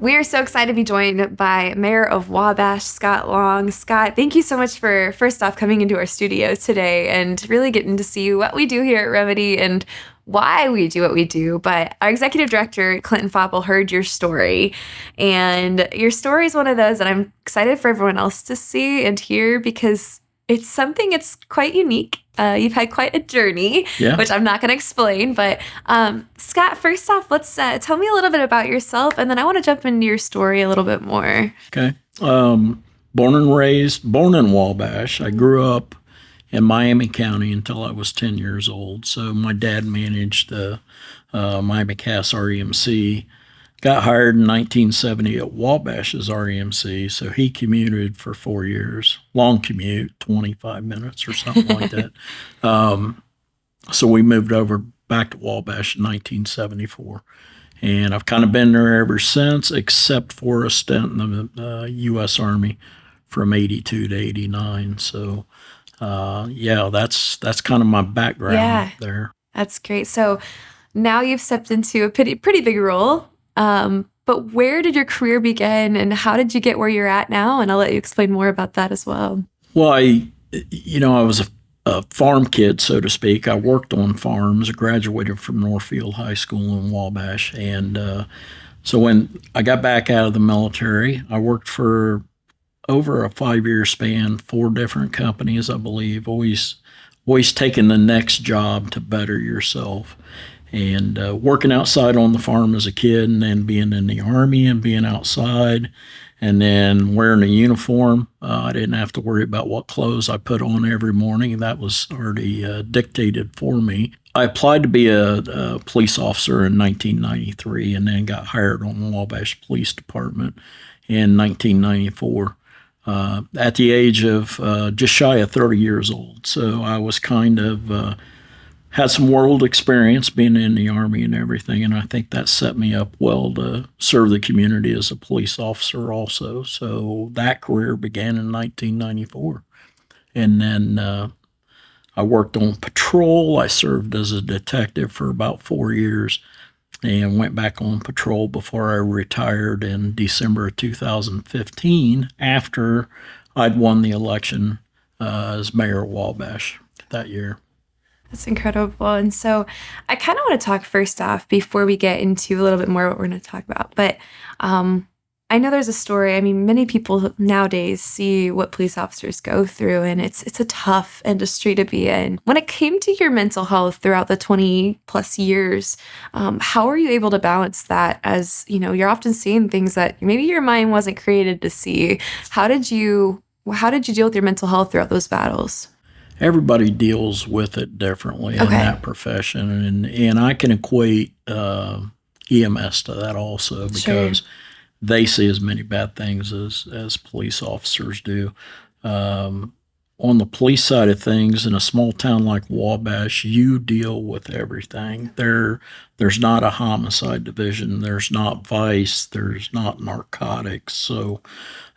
We are so excited to be joined by Mayor of Wabash, Scott Long. Scott, thank you so much for, first off, coming into our studio today and really getting to see what we do here at Remedy and why we do what we do. But our executive director, Clinton Fopple, heard your story. And your story is one of those that I'm excited for everyone else to see and hear because it's quite unique. You've had quite a journey, which I'm not going to explain. But Scott, first off, let's tell me a little bit about yourself, and then I want to jump into your story a little bit more. Okay. Born in Wabash. I grew up in Miami County until I was 10 years old. So my dad managed the Miami Cass REMC. Got hired in 1970 at Wabash's REMC, so he commuted for 4 years. Long commute, 25 minutes or something like that. So we moved over back to Wabash in 1974. And I've kind of been there ever since, except for a stint in the U.S. Army from 82 to 89. So, that's kind of my background there. That's great. So now you've stepped into a pretty big role. But where did your career begin and how did you get where you're at now? And I'll let you explain more about that as well. Well, I was a farm kid, so to speak. I worked on farms. I graduated from Northfield High School in Wabash. And so when I got back out of the military, I worked for over a 5-year span, 4 different companies, I believe, always taking the next job to better yourself. And working outside on the farm as a kid and then being in the Army and being outside and then wearing a uniform. I didn't have to worry about what clothes I put on every morning. That was already dictated for me. I applied to be a police officer in 1993 and then got hired on the Wabash Police Department in 1994 at the age of just shy of 30 years old. So I was kind of had some world experience being in the Army and everything, and I think that set me up well to serve the community as a police officer also. So that career began in 1994. And then I worked on patrol. I served as a detective for about 4 years and went back on patrol before I retired in December of 2015 after I'd won the election as Mayor of Wabash that year. That's incredible. And so I kind of want to talk first off before we get into a little bit more what we're going to talk about. But I know there's a story. I mean, many people nowadays see what police officers go through, and it's a tough industry to be in. When it came to your mental health throughout the 20 plus years, how are you able to balance that as, you're often seeing things that maybe your mind wasn't created to see? How did you deal with your mental health throughout those battles? Everybody deals with it differently in that profession. And I can equate EMS to that also because they see as many bad things as police officers do. On the police side of things, in a small town like Wabash, you deal with everything. There's not a homicide division. There's not vice. There's not narcotics. So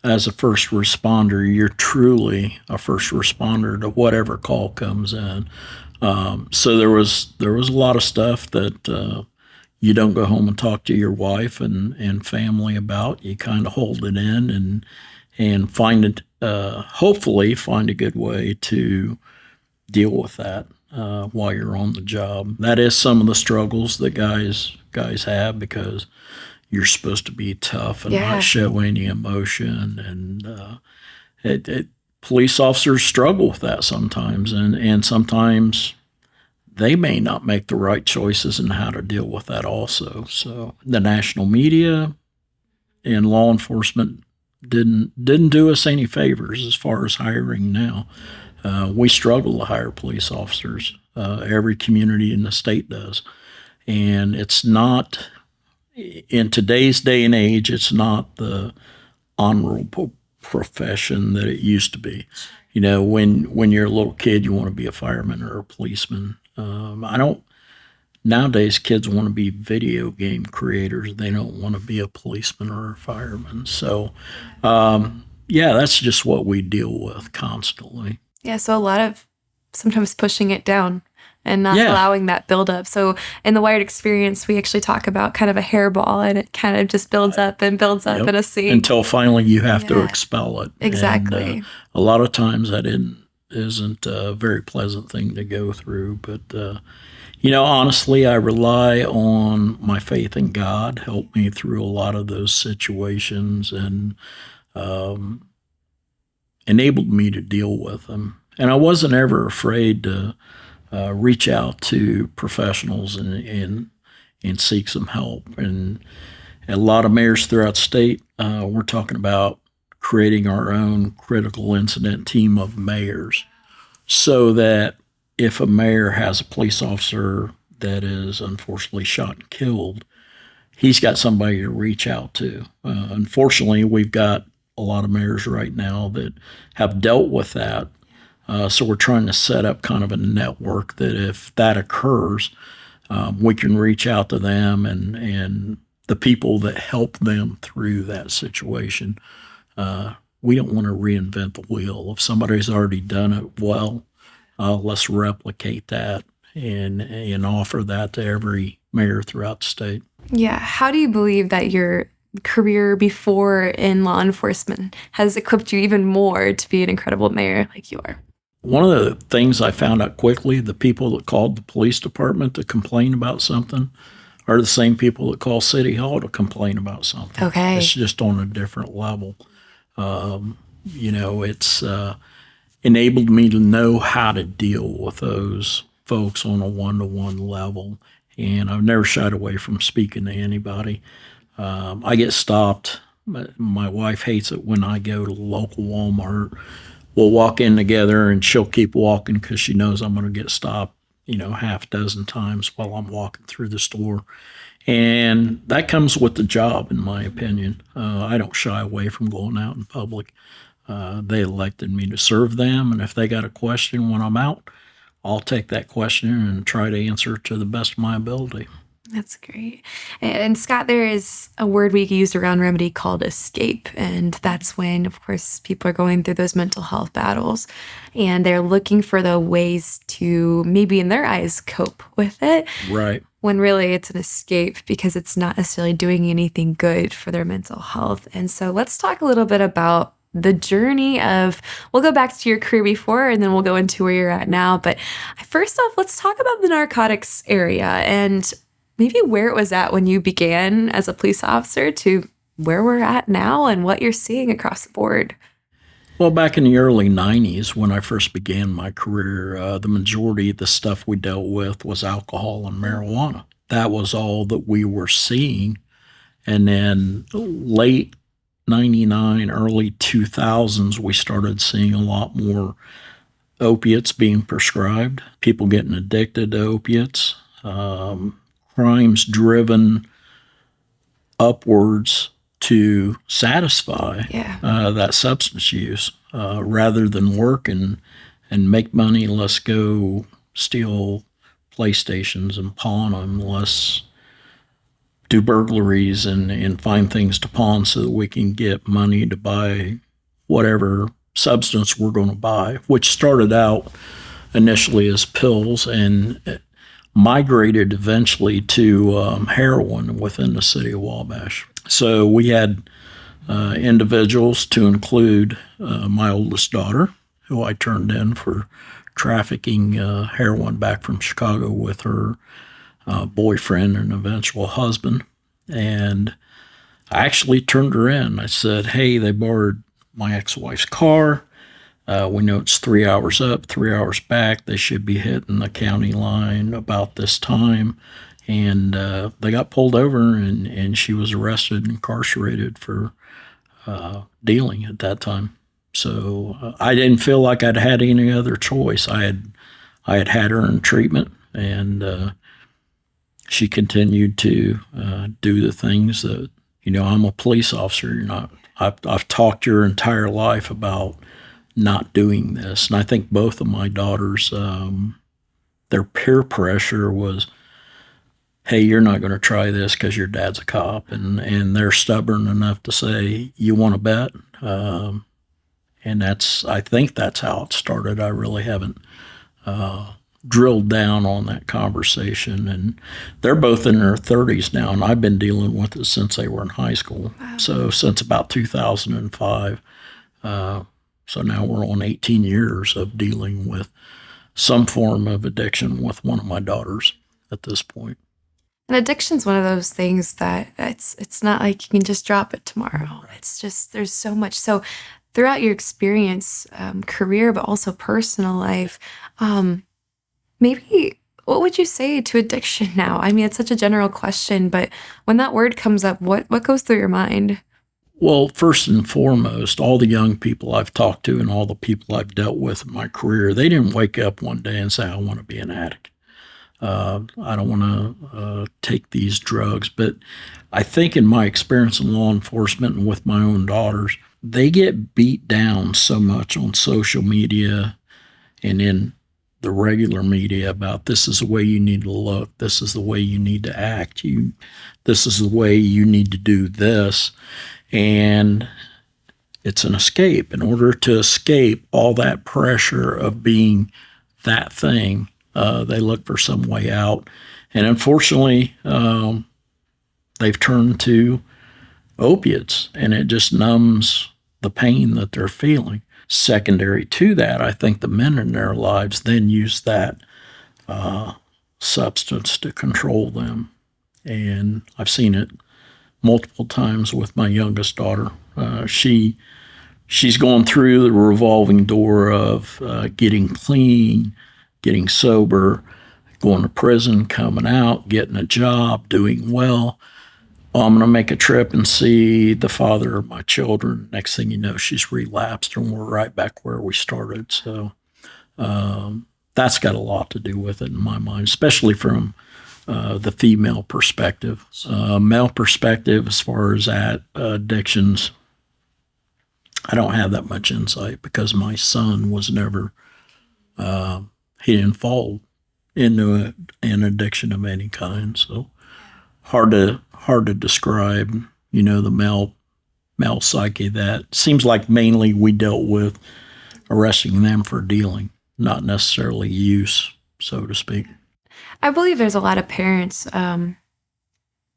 as a first responder, you're truly a first responder to whatever call comes in. So there was a lot of stuff that you don't go home and talk to your wife and family about. You kind of hold it in and find it, hopefully find a good way to deal with that while you're on the job. That is some of the struggles that guys have because you're supposed to be tough and not show any emotion. And police officers struggle with that sometimes. And sometimes they may not make the right choices in how to deal with that also. So the national media and law enforcement didn't do us any favors as far as hiring now. We struggle to hire police officers. Every community in the state does. And it's not... in today's day and age, it's not the honorable profession that it used to be. When you're a little kid, you want to be a fireman or a policeman. Nowadays, kids want to be video game creators. They don't want to be a policeman or a fireman. So, that's just what we deal with constantly. Yeah, so a lot of sometimes pushing it down and not Yeah. allowing that buildup. So in the Wired experience, we actually talk about kind of a hairball, and it kind of just builds up and builds up Yep. in a sink. Until finally you have to Yeah. expel it. Exactly. And a lot of times that isn't a very pleasant thing to go through. But, honestly, I rely on my faith in God, help me through a lot of those situations, and enabled me to deal with them. And I wasn't ever afraid to reach out to professionals and seek some help. And a lot of mayors throughout the state, we're talking about creating our own critical incident team of mayors so that if a mayor has a police officer that is unfortunately shot and killed, he's got somebody to reach out to. Unfortunately, we've got a lot of mayors right now that have dealt with that. So we're trying to set up kind of a network that if that occurs, we can reach out to them and the people that help them through that situation. We don't want to reinvent the wheel. If somebody's already done it well, let's replicate that and offer that to every mayor throughout the state. Yeah. How do you believe that your career before in law enforcement has equipped you even more to be an incredible mayor like you are? One of the things I found out quickly, the people that called the police department to complain about something are the same people that call City Hall to complain about something. Okay. It's just on a different level. It's enabled me to know how to deal with those folks on a one-to-one level. And I've never shied away from speaking to anybody. I get stopped. My wife hates it when I go to the local Walmart. We'll walk in together and she'll keep walking because she knows I'm going to get stopped, half a dozen times while I'm walking through the store. And that comes with the job, in my opinion. I don't shy away from going out in public. They elected me to serve them, and if they got a question when I'm out, I'll take that question and try to answer it to the best of my ability. That's great. And Scott, there is a word we use around remedy called escape. And that's when, of course, people are going through those mental health battles and they're looking for the ways to maybe in their eyes cope with it. Right. When really it's an escape because it's not necessarily doing anything good for their mental health. And so let's talk a little bit about the journey of, we'll go back to your career before and then we'll go into where you're at now. But first off, let's talk about the narcotics area and maybe where it was at when you began as a police officer to where we're at now and what you're seeing across the board. Well, back in the early 90s, when I first began my career, the majority of the stuff we dealt with was alcohol and marijuana. That was all that we were seeing. And then late 99, early 2000s, we started seeing a lot more opiates being prescribed, people getting addicted to opiates, crimes driven upwards to satisfy that substance use. Rather than work and make money, let's go steal PlayStations and pawn them. Let's do burglaries and find things to pawn so that we can get money to buy whatever substance we're going to buy, which started out initially as pills and migrated eventually to heroin within the city of Wabash. So we had individuals to include my oldest daughter, who I turned in for trafficking heroin back from Chicago with her boyfriend and eventual husband. And I actually turned her in. I said, hey, they borrowed my ex-wife's car. We know it's 3 hours up, 3 hours back. They should be hitting the county line about this time. And they got pulled over, and she was arrested and incarcerated for dealing at that time. So I didn't feel like I'd had any other choice. I had her in treatment, and she continued to do the things that, I'm a police officer. I've talked your entire life about not doing this. And I think both of my daughters, their peer pressure was, hey, you're not going to try this because your dad's a cop. And they're stubborn enough to say, you want to bet? And I think that's how it started. I really haven't drilled down on that conversation. And they're both in their 30s now, and I've been dealing with it since they were in high school. Wow. So since about 2005. So now we're on 18 years of dealing with some form of addiction with one of my daughters at this point. And addiction's one of those things that it's not like you can just drop it tomorrow. It's just there's so much. So throughout your experience, career, but also personal life, maybe what would you say to addiction now? I mean, it's such a general question, but when that word comes up, what goes through your mind? Well, first and foremost, all the young people I've talked to and all the people I've dealt with in my career, they didn't wake up one day and say, I want to be an addict. I don't want to take these drugs. But I think in my experience in law enforcement and with my own daughters, they get beat down so much on social media and in the regular media about this is the way you need to look, this is the way you need to act, this is the way you need to do this. And it's an escape. In order to escape all that pressure of being that thing, they look for some way out. And unfortunately, they've turned to opiates, and it just numbs the pain that they're feeling. Secondary to that, I think the men in their lives then use that substance to control them. And I've seen it multiple times with my youngest daughter. She's going through the revolving door of getting clean, getting sober, going to prison, coming out, getting a job, doing well. Oh, I'm going to make a trip and see the father of my children. Next thing you know, she's relapsed, and we're right back where we started. So that's got a lot to do with it in my mind, especially from the female perspective. Male perspective, as far as that addictions, I don't have that much insight because my son was never, he didn't fall into an addiction of any kind. So hard to describe, the male psyche. That seems like mainly we dealt with arresting them for dealing, not necessarily use, so to speak. I believe there's a lot of parents that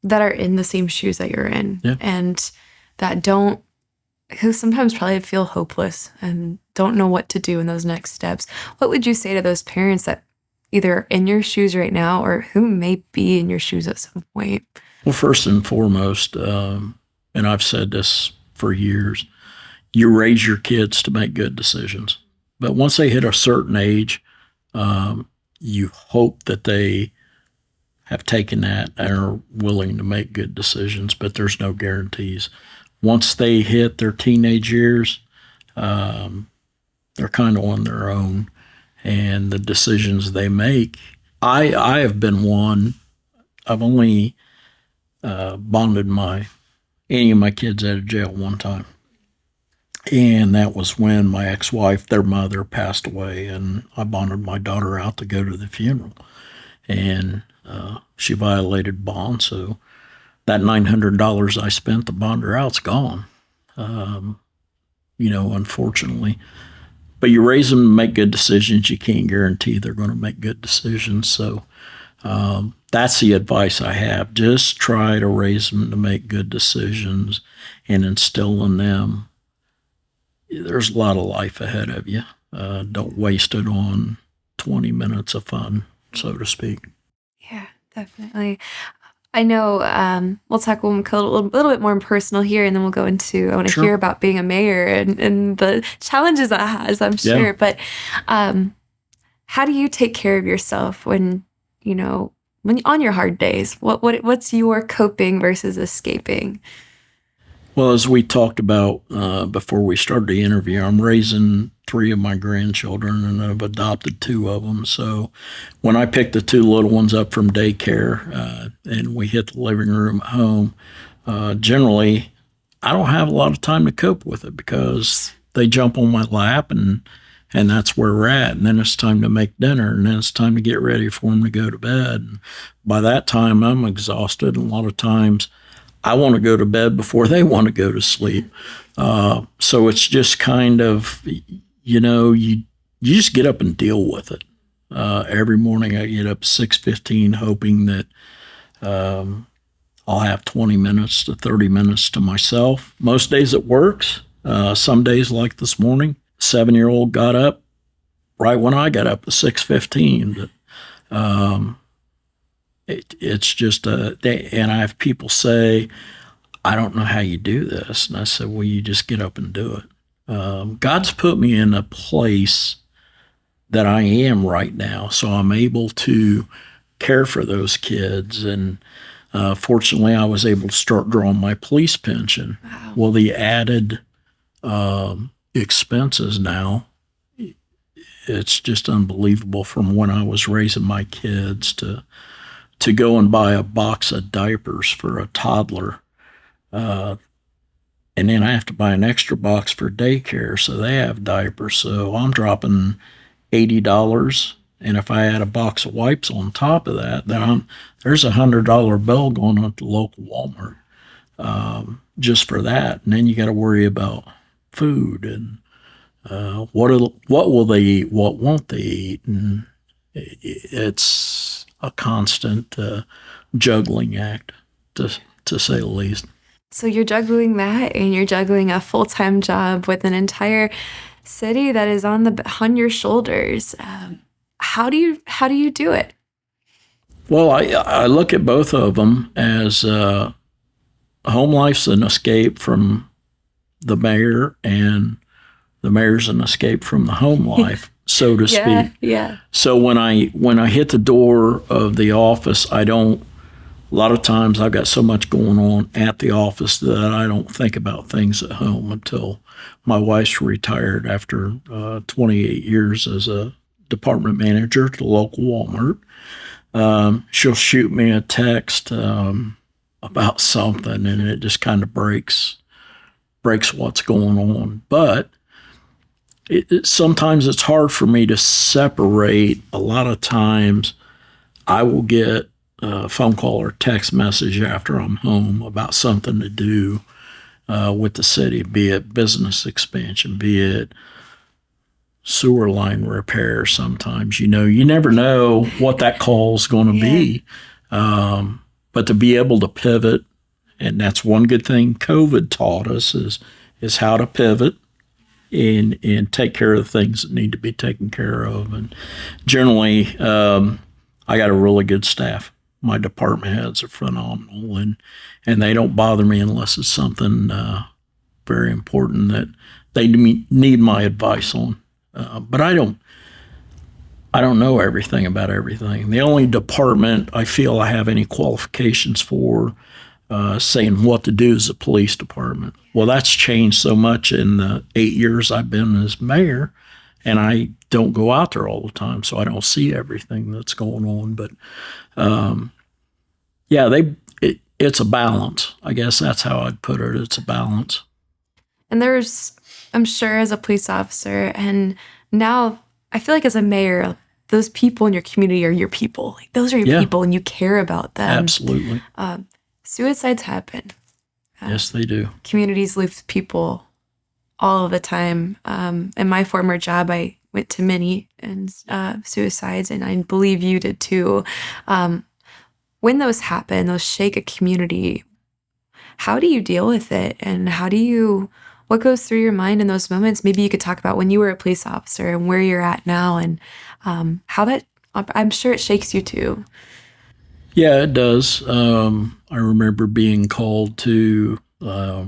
are in the same shoes that you're in, Yeah. and who sometimes probably feel hopeless and don't know what to do in those next steps. What would you say to those parents that either are in your shoes right now or who may be in your shoes at some point? Well, first and foremost, and I've said this for years, you raise your kids to make good decisions. But once they hit a certain age, you hope that they have taken that and are willing to make good decisions, but there's no guarantees. Once they hit their teenage years, they're kind of on their own, and the decisions they make. I have been one. I've only bonded any of my kids out of jail one time. And that was when my ex-wife, their mother, passed away, and I bonded my daughter out to go to the funeral. And she violated bond, so that $900 I spent to bond her out's gone, unfortunately. But you raise them to make good decisions. You can't guarantee they're going to make good decisions. So that's the advice I have. Just try to raise them to make good decisions and instill in them there's a lot of life ahead of you. Don't waste it on 20 minutes of fun, so to speak. Yeah, definitely. I know we'll talk a little bit more personal here, and then we'll go into, I want to hear about being a mayor and the challenges that has, I'm sure. Yeah. But how do you take care of yourself when on your hard days? What's your coping versus escaping? Well, as we talked about before we started the interview, I'm raising 3 of my grandchildren, and I've adopted 2 of them. So when I pick the 2 little ones up from daycare and we hit the living room at home, generally I don't have a lot of time to cope with it because they jump on my lap and that's where we're at. And then it's time to make dinner, and then it's time to get ready for them to go to bed. And by that time, I'm exhausted. And a lot of times I want to go to bed before they want to go to sleep. So it's just kind of, you just get up and deal with it. Every morning I get up 6:15, hoping that I'll have 20 minutes to 30 minutes to myself. Most days it works. Some days, like this morning, 7-year-old got up right when I got up at 6:15. But it's just and I have people say, I don't know how you do this. And I said, well, you just get up and do it. God's put me in a place that I am right now, so I'm able to care for those kids. And fortunately, I was able to start drawing my police pension. Wow. Well, the added expenses now, it's just unbelievable from when I was raising my kids to go and buy a box of diapers for a toddler. And then I have to buy an extra box for daycare, so they have diapers. So I'm dropping $80. And if I add a box of wipes on top of that, then there's $100 bill going on at the local Walmart just for that. And then you got to worry about food and what will they eat, what won't they eat, and it's a constant juggling act, to say the least. So you're juggling that, and you're juggling a full-time job with an entire city that is on your shoulders. How do you do it? Well, I look at both of them as home life's an escape from the mayor, and the mayor's an escape from the home life, so to speak. Yeah. So when I hit the door of the office, a lot of times I've got so much going on at the office that I don't think about things at home until my wife's retired after 28 years as a department manager to the local Walmart. She'll shoot me a text about something, and it just kind of breaks what's going on. But sometimes it's hard for me to separate. A lot of times I will get a phone call or text message after I'm home about something to do with the city, be it business expansion, be it sewer line repair. Sometimes, you never know what that call is going to be. But to be able to pivot, and that's one good thing COVID taught us is how to pivot and take care of the things that need to be taken care of. And generally, I got a really good staff. My department heads are phenomenal, and they don't bother me unless it's something very important that they need my advice on. But I don't know everything about everything. The only department I feel I have any qualifications for saying what to do is the police department. Well, that's changed so much in the 8 years I've been as mayor, and I don't go out there all the time, so I don't see everything that's going on. But it's a balance. I guess that's how I'd put it. It's a balance. And I'm sure, as a police officer, and now I feel like as a mayor, those people in your community are your people. Like, those are your people, and you care about them. Absolutely. Suicides happen. Yes, they do. Communities lose people all of the time. In my former job, I went to many suicides, and I believe you did too. When those happen, those shake a community. How do you deal with it, and what goes through your mind in those moments? Maybe you could talk about when you were a police officer and where you're at now, and how that, I'm sure it shakes you too. Yeah, it does. I remember being called to a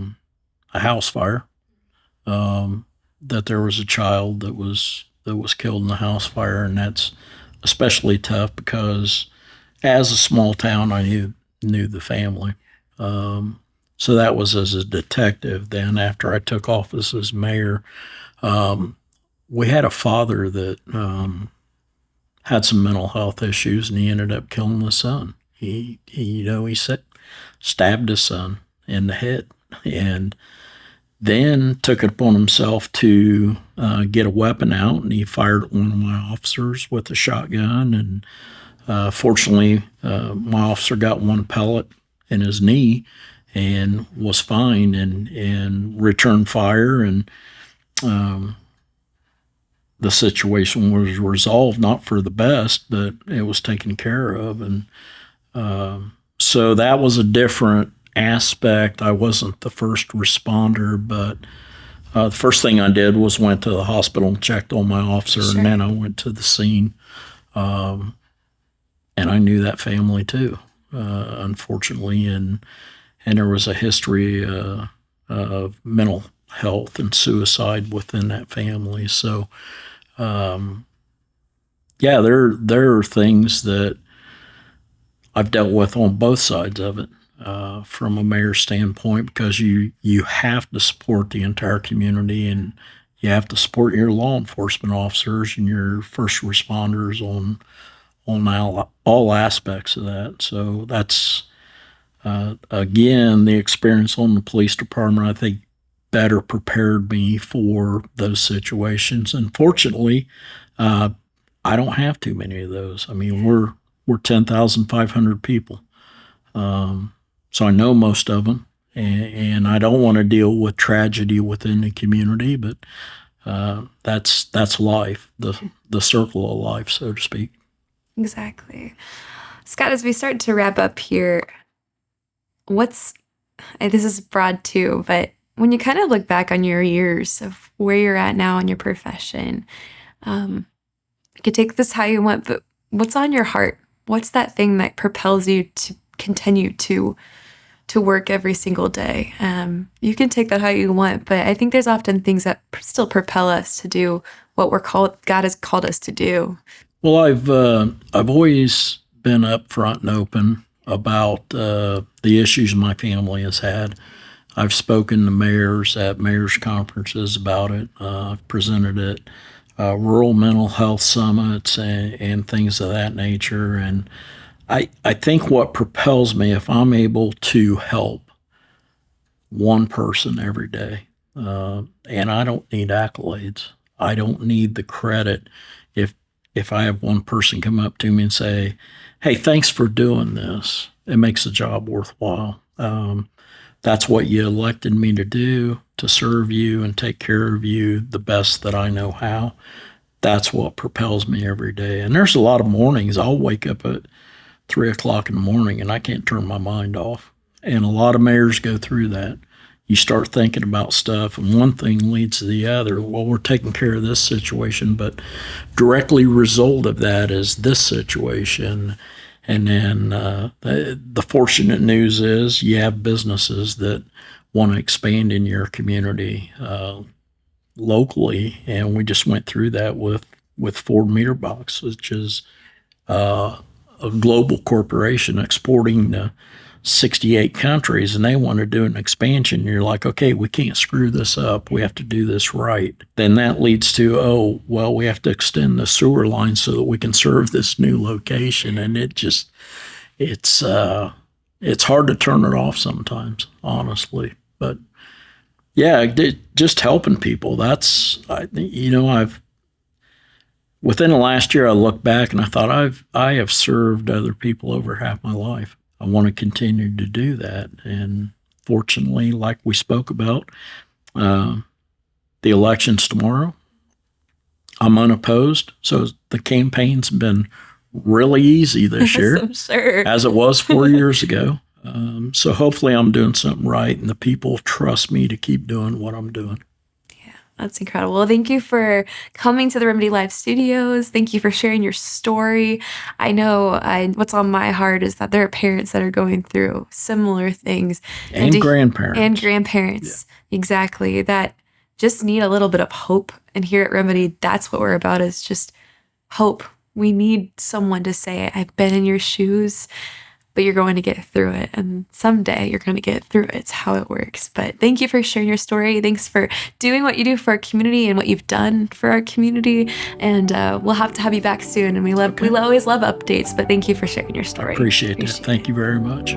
house fire, that there was a child that was killed in the house fire, and that's especially tough because as a small town, I knew the family. So that was as a detective. Then after I took office as mayor, we had a father that had some mental health issues, and he ended up killing his son. He stabbed his son in the head, and then took it upon himself to get a weapon out, and he fired at one of my officers with a shotgun. And fortunately, my officer got one pellet in his knee and was fine, and returned fire. And the situation was resolved, not for the best, but it was taken care of. And so that was a different aspect. I wasn't the first responder, but the first thing I did was went to the hospital and checked on my officer, Sure. and then I went to the scene. And I knew that family too, unfortunately, and there was a history of mental health and suicide within that family. So, yeah, there are things that I've dealt with on both sides of it, from a mayor standpoint, because you have to support the entire community, and you have to support your law enforcement officers and your first responders on all aspects of that. So that's again, the experience on the police department, I think, better prepared me for those situations. And fortunately, I don't have too many of those. I mean, we're 10,500 people, so I know most of them, and I don't want to deal with tragedy within the community, but that's life, the circle of life, so to speak. Exactly. Scott, as we start to wrap up here, this is broad too, but when you kind of look back on your years of where you're at now in your profession, you could take this how you want, but what's on your heart? What's that thing that propels you to continue to work every single day? You can take that how you want, but I think there's often things that still propel us to do what God has called us to do. Well, I've always been upfront and open about the issues my family has had. I've spoken to mayors at mayors conferences about it. I've presented at rural mental health summits and things of that nature. And I think what propels me, if I'm able to help one person every day, and I don't need accolades, I don't need the credit. If I have one person come up to me and say, "Hey, thanks for doing this," it makes the job worthwhile. That's what you elected me to do, to serve you and take care of you the best that I know how. That's what propels me every day. And there's a lot of mornings I'll wake up at 3 o'clock in the morning and I can't turn my mind off. And a lot of mayors go through that. You start thinking about stuff, and one thing leads to the other. Well, we're taking care of this situation, but directly result of that is this situation. And then the fortunate news is you have businesses that want to expand in your community locally, and we just went through that with Ford Meter Box, which is a global corporation exporting to 68 countries, and they want to do an expansion. You're like, okay, we can't screw this up. We have to do this right. Then that leads to, oh, well, we have to extend the sewer line so that we can serve this new location. And it's hard to turn it off sometimes, honestly. But yeah, just helping people. I've within the last year, I look back and I thought I have served other people over half my life. I want to continue to do that. And fortunately, like we spoke about, the election's tomorrow. I'm unopposed. So the campaign's been really easy this year, I'm sure, as it was 4 years ago. So hopefully I'm doing something right and the people trust me to keep doing what I'm doing. That's incredible. Well, thank you for coming to the Remedy Live studios. Thank you for sharing your story. I know what's on my heart is that there are parents that are going through similar things. And grandparents. And grandparents, exactly, that just need a little bit of hope. And here at Remedy, that's what we're about, is just hope. We need someone to say, I've been in your shoes, but you're going to get through it. And someday you're going to get through it. It's how it works. But thank you for sharing your story. Thanks for doing what you do for our community and what you've done for our community. And we'll have to have you back soon. And we always love updates, but thank you for sharing your story. I appreciate that. Thank you very much.